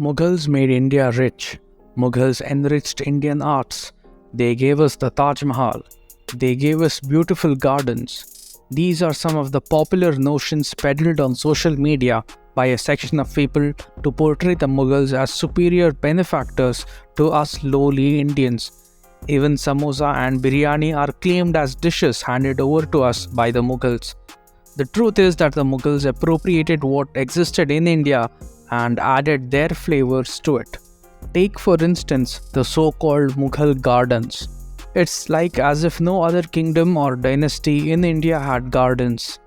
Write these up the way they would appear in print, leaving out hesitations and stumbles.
Mughals made India rich. Mughals enriched Indian arts. They gave us the Taj Mahal. They gave us beautiful gardens. These are some of the popular notions peddled on social media by a section of people to portray the Mughals as superior benefactors to us lowly Indians. Even samosa and biryani are claimed as dishes handed over to us by the Mughals. The truth is that the Mughals appropriated what existed in India and added their flavors to it. Take for instance the so-called Mughal gardens. It's like as if no other kingdom or dynasty in India had gardens.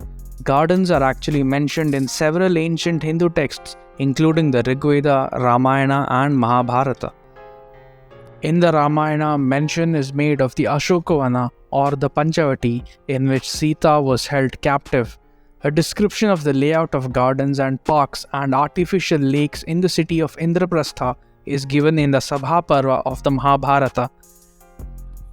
Gardens are actually mentioned in several ancient Hindu texts, including the Rig Veda, Ramayana and Mahabharata. In the Ramayana, mention is made of the Ashokavana or the Panchavati in which Sita was held captive. A description of the layout of gardens and parks and artificial lakes in the city of Indraprastha is given in the Sabha Parva of the Mahabharata.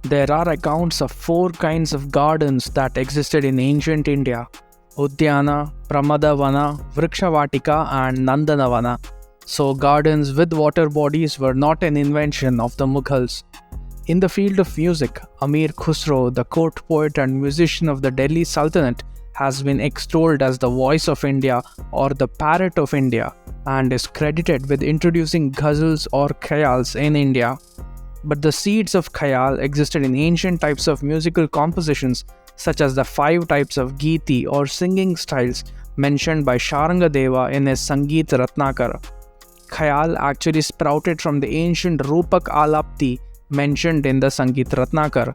There are accounts of 4 kinds of gardens that existed in ancient India: Udyana, Pramadavana, Vrikshavatika and Nandanavana. So gardens with water bodies were not an invention of the Mughals. In the field of music, Amir Khusro, the court poet and musician of the Delhi Sultanate, has been extolled as the voice of India or the parrot of India and is credited with introducing ghazals or khayals in India. But the seeds of khayal existed in ancient types of musical compositions such as the 5 types of Geeti or singing styles mentioned by Sharangadeva in his Sangeet Ratnakara. Khayal actually sprouted from the ancient Rupak Alapti mentioned in the Sangeet Ratnakara.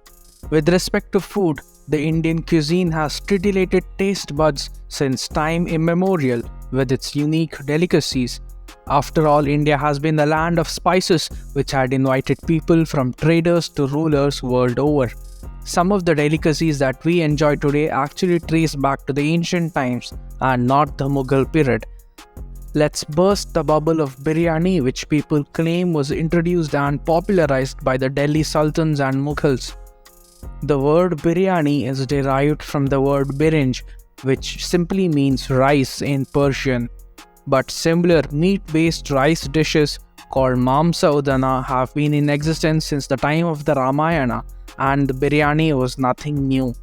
With respect to food, the Indian cuisine has titillated taste buds since time immemorial with its unique delicacies. After all, India has been the land of spices which had invited people from traders to rulers world over. Some of the delicacies that we enjoy today actually trace back to the ancient times and not the Mughal period. Let's burst the bubble of biryani, which people claim was introduced and popularized by the Delhi Sultans and Mughals. The word biryani is derived from the word birinj, which simply means rice in Persian. But similar meat-based rice dishes called mamsa udana have been in existence since the time of the Ramayana, and the biryani was nothing new.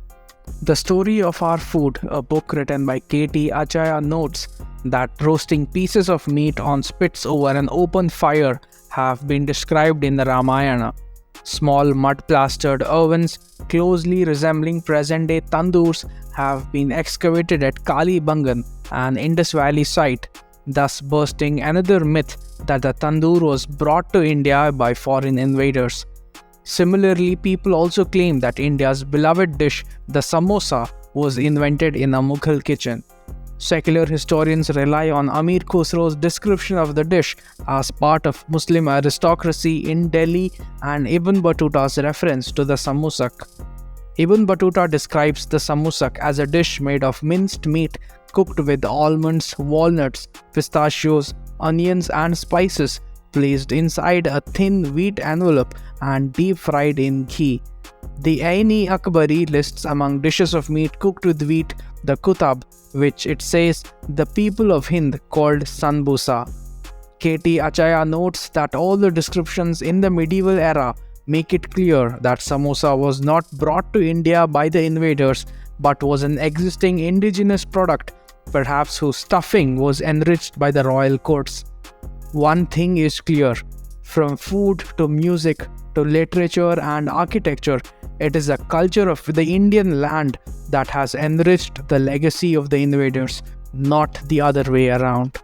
The Story of Our Food, a book written by K.T. Achaya, notes that roasting pieces of meat on spits over an open fire have been described in the Ramayana. Small mud-plastered ovens, closely resembling present-day tandoors, have been excavated at Kalibangan, an Indus Valley site, thus bursting another myth that the tandoor was brought to India by foreign invaders. Similarly, people also claim that India's beloved dish, the samosa, was invented in a Mughal kitchen. Secular historians rely on Amir Khusro's description of the dish as part of Muslim aristocracy in Delhi and Ibn Battuta's reference to the samosak. Ibn Battuta describes the samosak as a dish made of minced meat cooked with almonds, walnuts, pistachios, onions and spices, placed inside a thin wheat envelope and deep fried in ghee. The Aini Akbari lists among dishes of meat cooked with wheat the kutab, which it says the people of Hind called sanbusa. K.T. Achaya notes that all the descriptions in the medieval era make it clear that samosa was not brought to India by the invaders but was an existing indigenous product, perhaps whose stuffing was enriched by the royal courts. One thing is clear: from food to music to literature and architecture, it is a culture of the Indian land that has enriched the legacy of the invaders, not the other way around.